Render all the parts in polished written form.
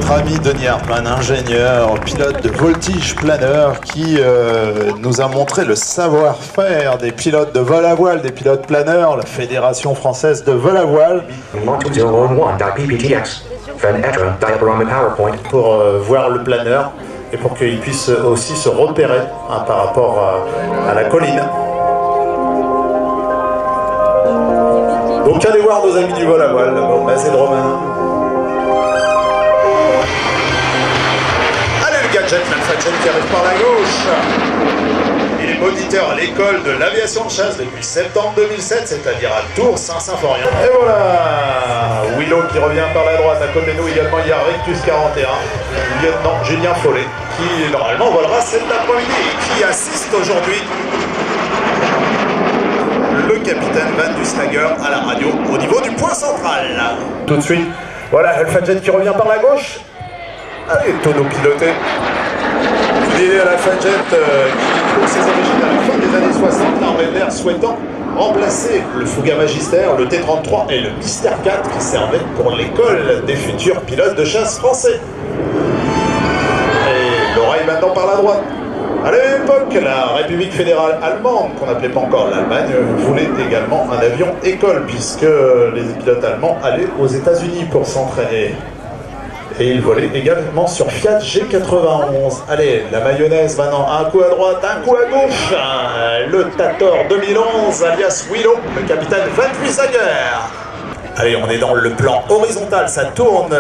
notre ami Denis Hartmann, ingénieur, pilote de voltige planeur, qui nous a montré le savoir-faire des pilotes de vol à voile, des pilotes planeurs, la Fédération française de vol à voile. Pour voir le planeur et pour qu'il puisse aussi se repérer par rapport à la colline. Donc allez voir nos amis du vol à voile, d'abord, basé de Romain. Allez le gadget, l'Alpha-Jet qui arrive par la gauche. Il est moniteur à l'école de l'aviation de chasse depuis septembre 2007, c'est-à-dire à Tours, Saint-Symphorien. Et voilà, Willow qui revient par la droite. À côté de nous également, il y a Rectus 41, lieutenant Julien Follet, qui normalement volera cet après-midi et qui assiste aujourd'hui le capitaine Van Duslager à la radio au niveau du point central. Tout de suite, voilà Alpha-Jet qui revient par la gauche. Allez, tonneau piloté. Fidèle à l'Alpha-Jet qui trouve ses origines à la fin des années 60, l'armée de l'air souhaitant remplacer le Fouga Magister, le T-33 et le Mister 4 qui servaient pour l'école des futurs pilotes de chasse français. Et l'oreille maintenant par la droite. À l'époque, la République fédérale allemande, qu'on n'appelait pas encore l'Allemagne, voulait également un avion école, puisque les pilotes allemands allaient aux États-Unis pour s'entraîner. Et ils volaient également sur Fiat G91. Allez, la mayonnaise maintenant, un coup à droite, un coup à gauche. Le Tator 2011, alias Willow, le capitaine Van Duslager. Allez, on est dans le plan horizontal, ça tourne.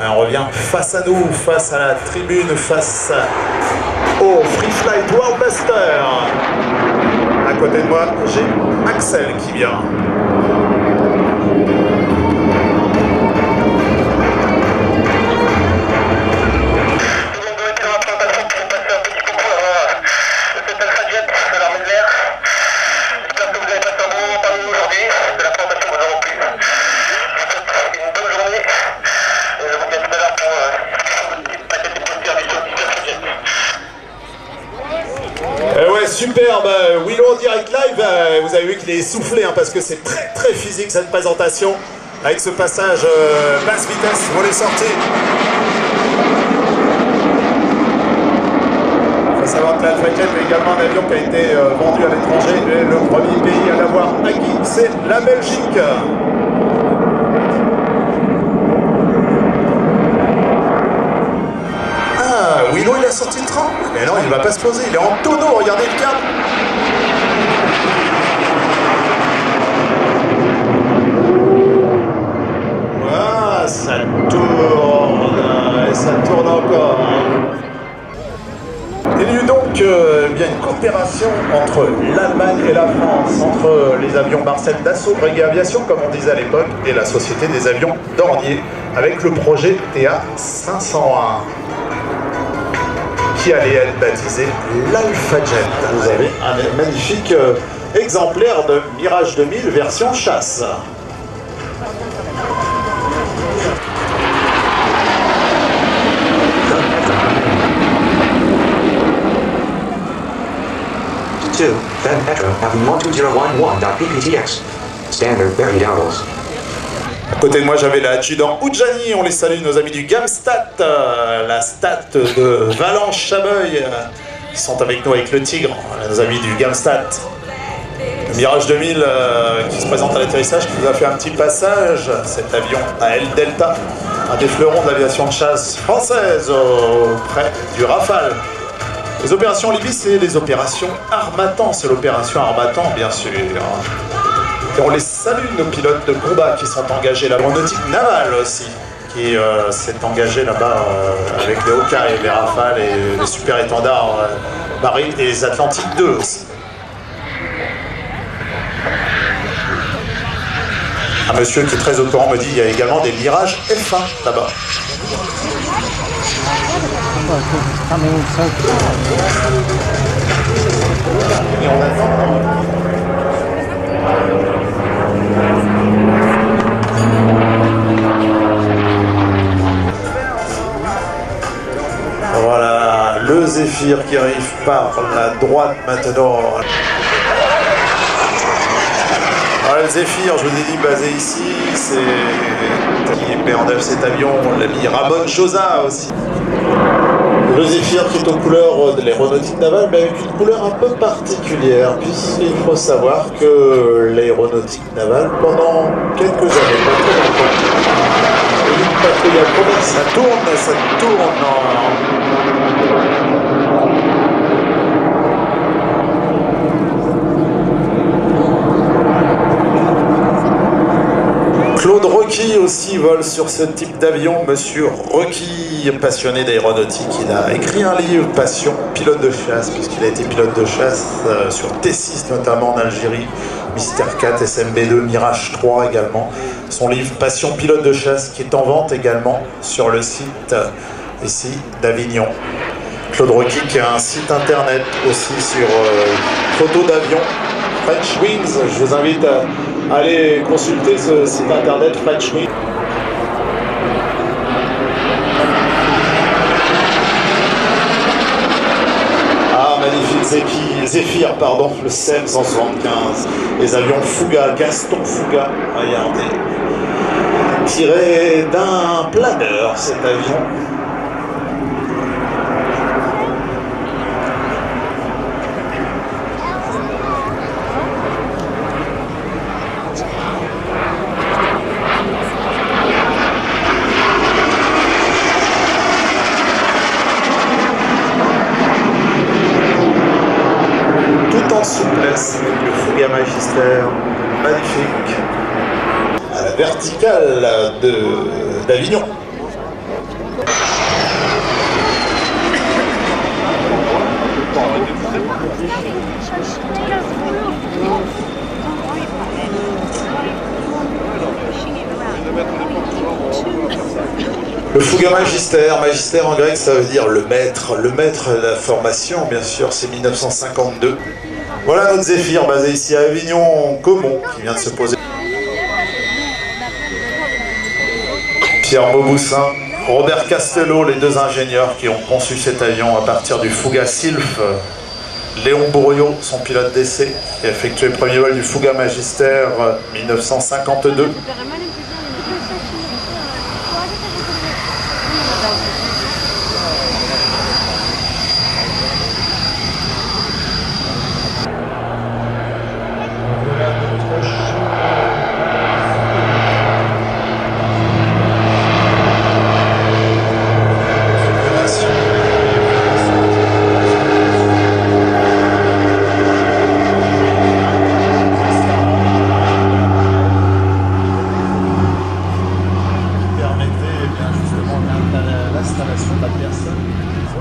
On revient face à nous, face à la tribune, face au Free Flight Worldbuster. À côté de moi, j'ai Axel qui vient. Superbe, Willow en direct live, vous avez vu qu'il est essoufflé parce que c'est très physique cette présentation avec ce passage basse vitesse, volet sortie. Il faut savoir que l'Alpha-Jet est également un avion qui a été vendu à l'étranger et le premier pays à l'avoir acquis, c'est la Belgique. Willow il a sorti le train, mais non il ne va pas se poser, il est en tonneau, regardez le cap. Voilà, ça tourne, et ça tourne encore. Il y a eu donc bien une coopération entre l'Allemagne et la France, entre les avions Marcel Dassault, Breguet Aviation, comme on disait à l'époque, et la Société des avions Dornier, avec le projet TA 501. Qui allait être baptisé l'Alpha-Jet. Vous avez un magnifique exemplaire de Mirage 2000 version chasse. Van Petra having 12011.pptx. Standard buried owls. À côté de moi, j'avais l'adjudant Oudjani, on les salue, nos amis du Gamstat, la stat de Valence-Chabeuil, qui sont avec nous avec le Tigre, nos amis du Gamstat. Le Mirage 2000 qui se présente à l'atterrissage, qui nous a fait un petit passage, cet avion AL Delta, un des fleurons de l'aviation de chasse française auprès du Rafale. Les opérations en Libye, c'est les opérations Harmattan, c'est l'opération Harmattan, bien sûr. Et on les salue, nos pilotes de combat qui sont engagés, l'aéronautique navale aussi, qui s'est engagée là-bas avec les Hawkeye, les Rafales et les super étendards Marine et les Atlantiques 2 aussi. Un monsieur qui est très au courant me dit qu'il y a également des Mirage F1 là-bas. Et on attend. Voilà, le Zéphyr qui arrive par la droite maintenant. Voilà le Zéphyr, je vous ai dit, basé ici, c'est qui met en œuvre cet avion, l'ami Ramon Josa aussi. Le Zéphyr qui est aux couleurs de l'aéronautique navale, mais avec une couleur un peu particulière, puisqu'il faut savoir que l'aéronautique navale, pendant quelques années, pas très longtemps, une patrouille à province, ça tourne. Claude Rocky aussi vole sur ce type d'avion. Monsieur Rocky, passionné d'aéronautique, il a écrit un livre, Passion, pilote de chasse, puisqu'il a été pilote de chasse sur T6 notamment en Algérie, Mystère 4, SMB2, Mirage 3 également. Son livre Passion, pilote de chasse, qui est en vente également sur le site ici d'Avignon. Claude Rocky qui a un site internet aussi sur photos d'avion, French Wings. Je vous invite à aller consulter ce site internet French Wings. Ah, magnifique Zéphyr, pardon, le CEM 175. Les avions Fouga, Gaston Fouga, regardez. Tiré d'un planeur cet avion. Souplesse avec le Fouga Magister, magnifique, à la verticale d'Avignon. Le Fouga Magister, Magister en grec ça veut dire le maître de la formation bien sûr, c'est 1952. Voilà notre Zéphyr basé ici à Avignon, Caumont, qui vient de se poser. Pierre Mauboussin, Robert Castello, les deux ingénieurs qui ont conçu cet avion à partir du Fouga Sylph. Léon Bourriot, son pilote d'essai, qui a effectué le premier vol du Fouga Magister 1952.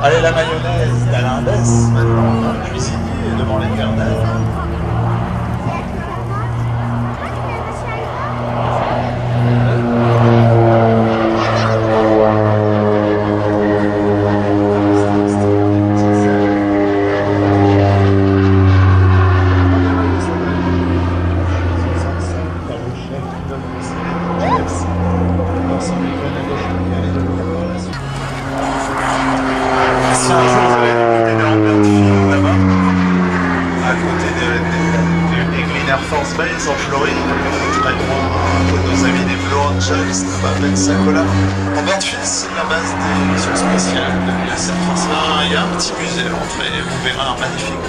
Allez, la mayonnaise d'Alain Bess, maintenant, cuisinier devant l'éternel. Si un jour vous avez écouté des Lambert Field là-bas, à côté des Green Air Force Base en Floride, très loin de nos amis des Blue Angels, là-bas à Pensacola. Lambert Field, c'est la base des missions spéciales de l'US Air Force 1. Il y a un petit musée à l'entrée, vous verrez un magnifique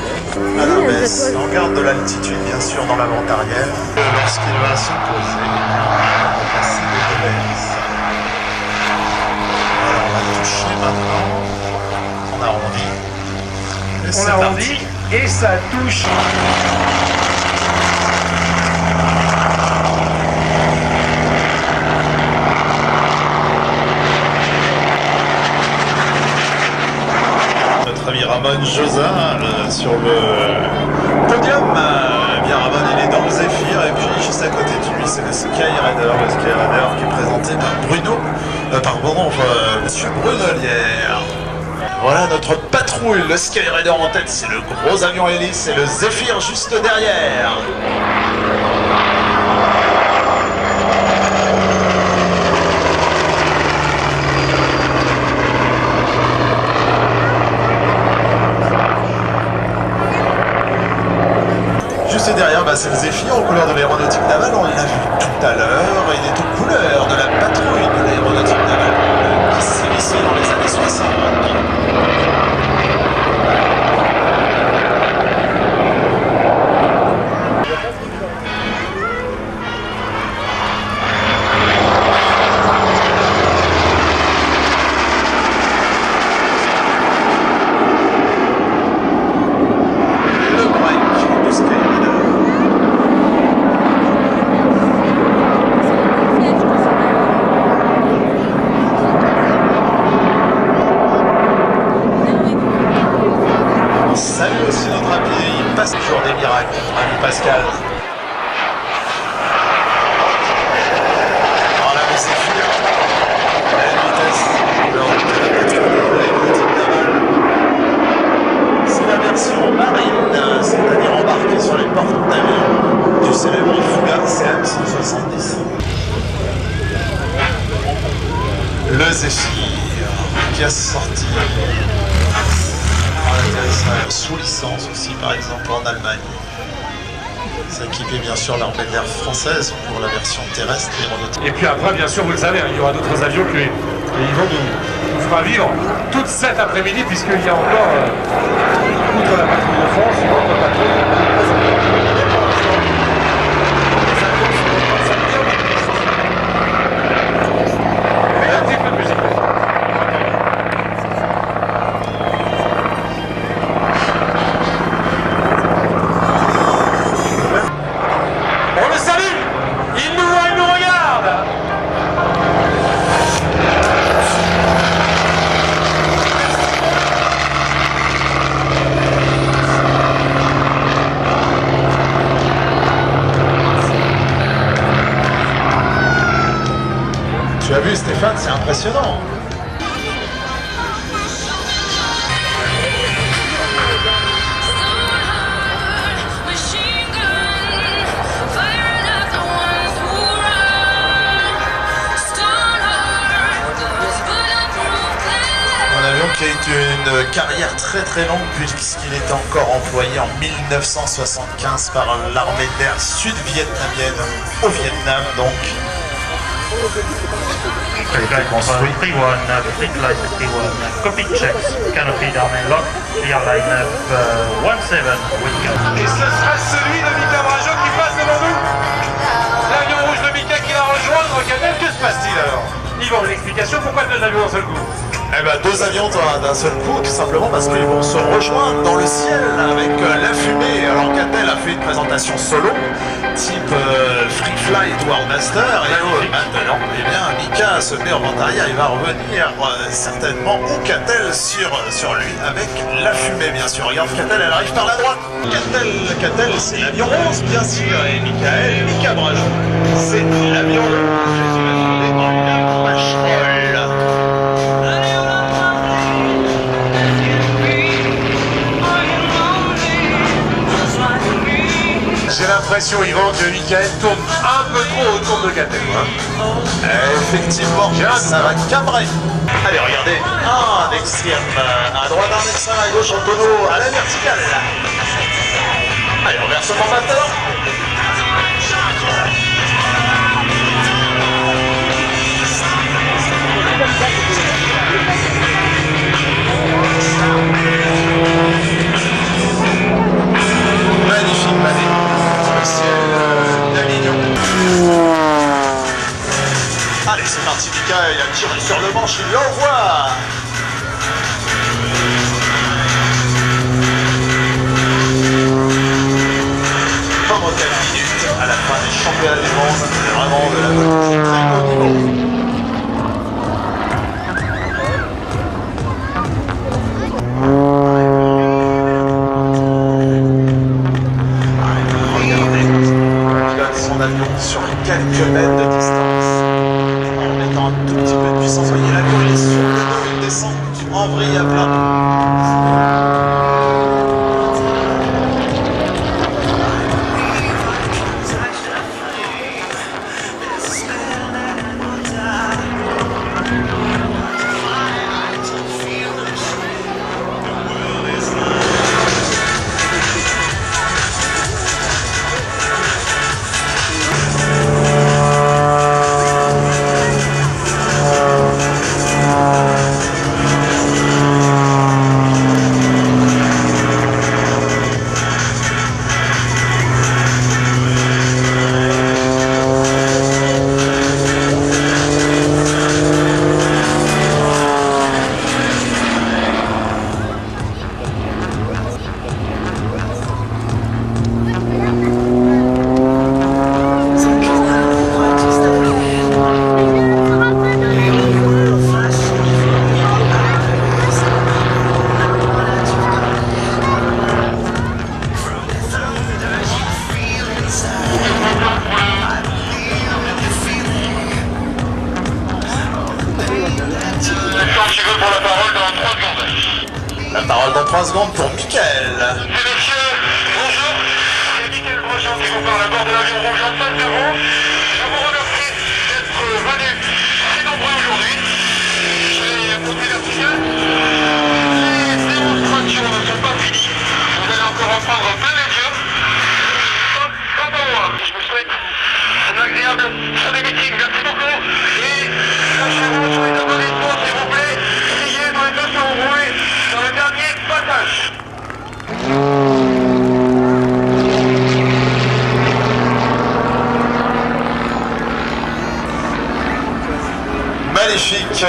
Alain Bess, en garde de l'altitude bien sûr dans la vente arrière. Lorsqu'il va se poser, on va passer des reverses. Alors on va toucher maintenant. On arrondit. On arrondit et ça touche. Notre ami Ramon Josa sur le podium. Bien Ramon il est dans le Zéphyr et puis juste à côté de lui c'est le Skyraider qui est présenté par Bruno. Monsieur Brunelière. Voilà notre patrouille, le Skyraider en tête, c'est le gros avion hélice et le Zéphyr juste derrière. Juste derrière, bah c'est le Zéphyr aux couleurs de l'aéronautique navale, on l'a vu tout à l'heure, il est aux couleurs de la patrouille de l'aéronautique navale qui sévissait dans les années 60. Salut aussi notre ami, il passe toujours des miracles, ami Pascal. Voilà le Zéphyr, à la vitesse, lors de la patrouille de l'aéronautique navale. C'est la version marine, c'est-à-dire embarquée sur les porte-avions du célèbre Fouga CM-170. Le Zéphyr qui a sorti sous licence aussi, par exemple en Allemagne. S'équiper bien sûr l'armée de l'air française pour la version terrestre aéronautique. Et puis après, bien sûr, vous le savez, hein, il y aura d'autres avions que ils vont nous fera vivre toute cet après-midi, puisqu'il y a encore, outre la patrouille de France, une autre patrouille. Un petit peu de musique. On le salue! Il nous voit, il nous regarde! Tu as vu Stéphane, c'est impressionnant. Un avion qui a eu une carrière très très longue puisqu'il était encore employé en 1975 par l'armée d'air sud-vietnamienne au Vietnam donc. Construit. 31, fleet line 51, copy checks, canopy down and lock, clear line up 17, wind. Et ce sera celui de Mika Brajo qui passe devant nous. L'avion rouge de Mika qui va rejoindre Canel. Que se passe-t-il alors? Yvan, une explication, pourquoi deux avions d'un seul coup? Eh ben, deux avions d'un seul coup, tout simplement parce qu'ils vont se rejoindre dans le ciel avec la fumée. Alors Catel a fait une présentation solo, type Free Flight World Master, et maintenant, eh bien, Mika se met en vente arrière, il va revenir certainement au Catel sur lui avec la fumée, bien sûr. Regarde Catel, elle arrive par la droite. Catel, c'est l'avion 11, bien sûr, et Mika Brajo, c'est l'avion J'ai l'impression, Yvan, que Michael tourne un peu trop autour de Catel. Effectivement, ça va cabrer. Allez, regardez, un extrême à droite, un extrême à gauche en tonneau à la verticale. Allez, renversement maintenant. Magnifique manée. Ciel d'Avignon. Allez, c'est parti, Mika, il a tiré sur le manche, il l'envoie. Pendant 4 minutes, à la fin des championnats du monde, c'est vraiment de la très haut niveau. Sur quelques mètres de distance, en mettant un tout petit peu de puissance. Voyez la course sur le dos, il descend en vrille à plat. qui veut prendre la parole dans 3 secondes. La parole dans 3 secondes pour Mickaël. Messieurs, bonjour. C'est Mickaël Brochant qui vous parle à bord de l'avion rouge en face de vous. Je vous remercie d'être venus si nombreux aujourd'hui. J'ai monté vertical. Les démonstrations ne sont pas finies. Vous allez encore en prendre plein les yeux. Pas pour moi. Je vous souhaite un agréable fin de meeting. Merci beaucoup. Et lâchez-vous sur les applaudissements, s'il vous plaît. Criez dans les deux sur vous dans le dernier passage. Magnifique,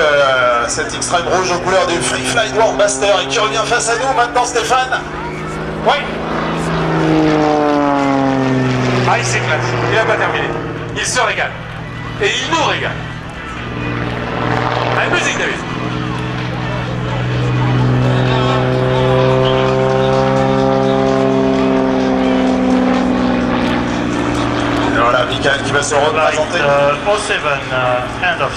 cet X-Treme rouge aux couleurs du Free Fly World Master et qui revient face à nous maintenant, Stéphane. Oui. Ah, il s'éclate. Il n'a pas terminé. Il se régale. Et il nous régale. Allez, musique, David. Et voilà, Mickaël qui va se représenter. O7, end of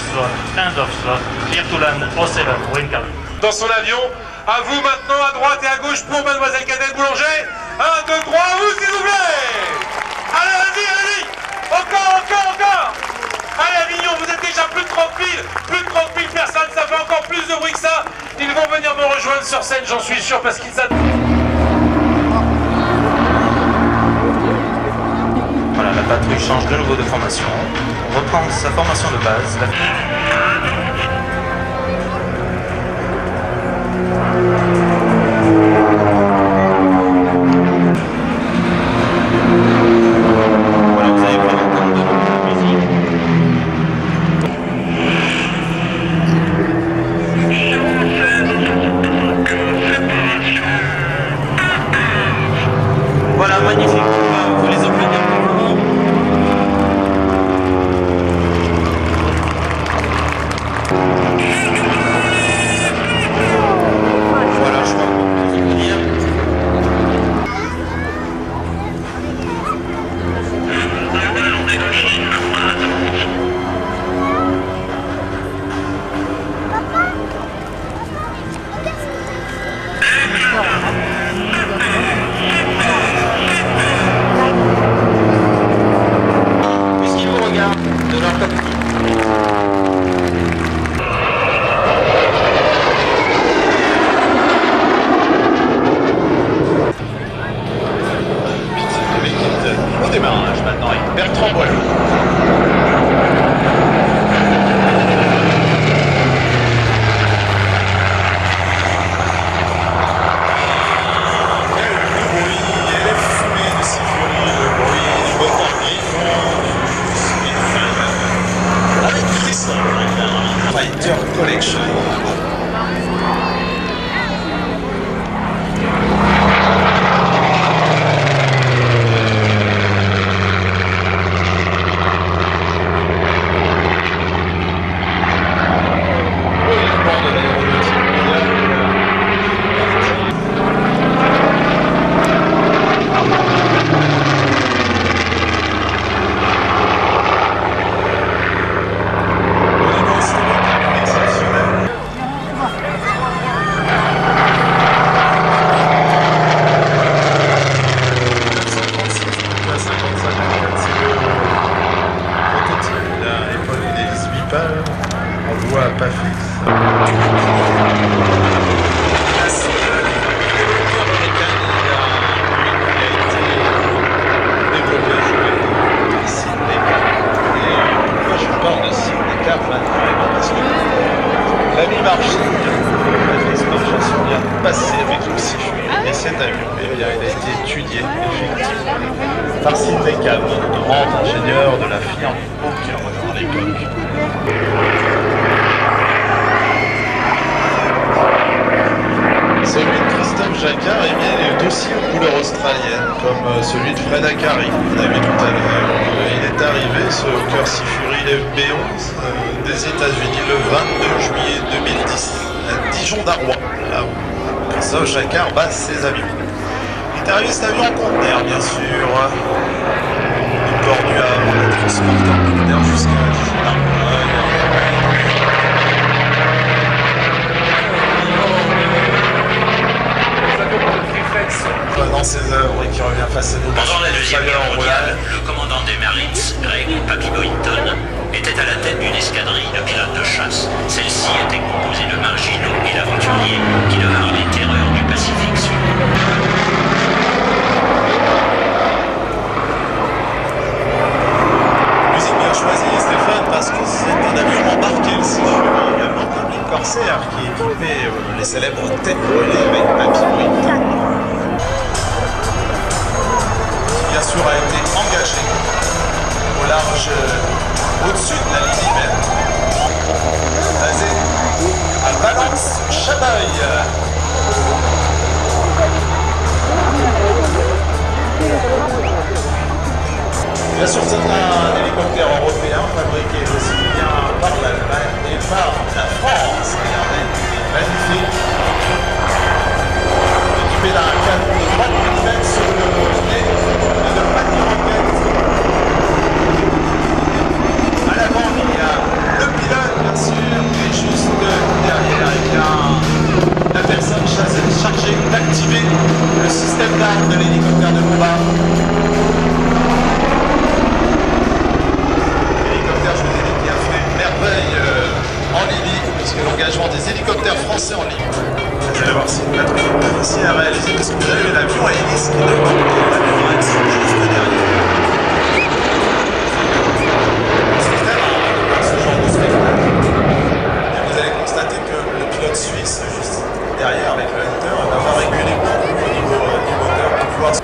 slot, clear to land, O7, wind calm. Dans son avion, à vous maintenant, à droite et à gauche pour Mademoiselle Cadette Boulanger. 1, 2, 3, à vous, s'il vous plaît. Allez, vas-y, allez-y. Encore. Allez, Avignon, vous êtes déjà plus de 30 000 personnes, ça fait encore plus de bruit que ça. Ils vont venir me rejoindre sur scène, j'en suis sûr, parce qu'ils attendent. Voilà, la patrouille change de nouveau de formation, reprend sa formation de base. Voilà, vous avez pris en compte de la musique. Voilà, magnifique. Vous les applaudir pour vous. Voilà, je crois qu'on peut vous dire. Puisqu'ils vous regardent de leur cockpit. Au démarrage maintenant avec Bertrand Boileau. Le bruit et les fumées de Sifury, le bruit du moteur Griffon, avec Tristan, Fighter Collection. En bois pas fixe. Pourquoi je parle de Sidney Cap maintenant? Parce que l'ami Marchand, l'exploitation vient de passer avec le Sifury et cet avion, il a été étudié effectivement par Sidney Cap, grand ingénieur de la firme Hawker à l'époque. Celui de Christophe Jacquard est aussi aux couleurs australiennes, comme celui de Fred Akari, qu'on a vu tout à l'heure. Il est arrivé, ce Hawker Sifury B11 des États-Unis le 22 juillet 2010, à Dijon d'Arrois, là où Christophe Jacquard bat ses avions. Il est arrivé cet avion en conteneur, bien sûr, du port du Havre, on a transporté en conteneur jusqu'à Dijon d'Arrois. ses œuvres et qui revient face à nous. Pendant la Deuxième Guerre mondiale, le commandant des Marines, Greg Papy Boynton, était à la tête d'une escadrille de pilotes de chasse. Celle-ci était composée de marginaux et d'aventuriers qui devinrent les terreurs du Pacifique Sud. Musique bien choisie, Stéphane, parce que c'est un avion embarqué, le Sifury, également un Bling Corsair qui est équipé les célèbres têtes brûlées avec Papy Boynton, qui bien sûr a été engagé au large, au-dessus de la ligne même, basé à Valence-Chaboeil. Bien sûr, c'est un hélicoptère européen fabriqué aussi bien par l'Allemagne et par la France. Regardez, il est magnifique. Équipé d'un canon de 3 mm sur le nez et de panier-roquettes. À l'avant, il y a le pilote, bien sûr, et juste derrière, il y a la personne chargée d'activer le système d'armes de l'hélicoptère de combat. En Libye, puisque l'engagement des hélicoptères français en Libye. Vous allez voir si une patrouille est difficile à réaliser, parce que vous avez l'avion à hélice qui demande l'avion à axe juste derrière. Le système a ce genre de spectacle. Et vous allez constater que le pilote suisse, juste derrière avec le hunter, va réguler beaucoup au niveau du moteur pour pouvoir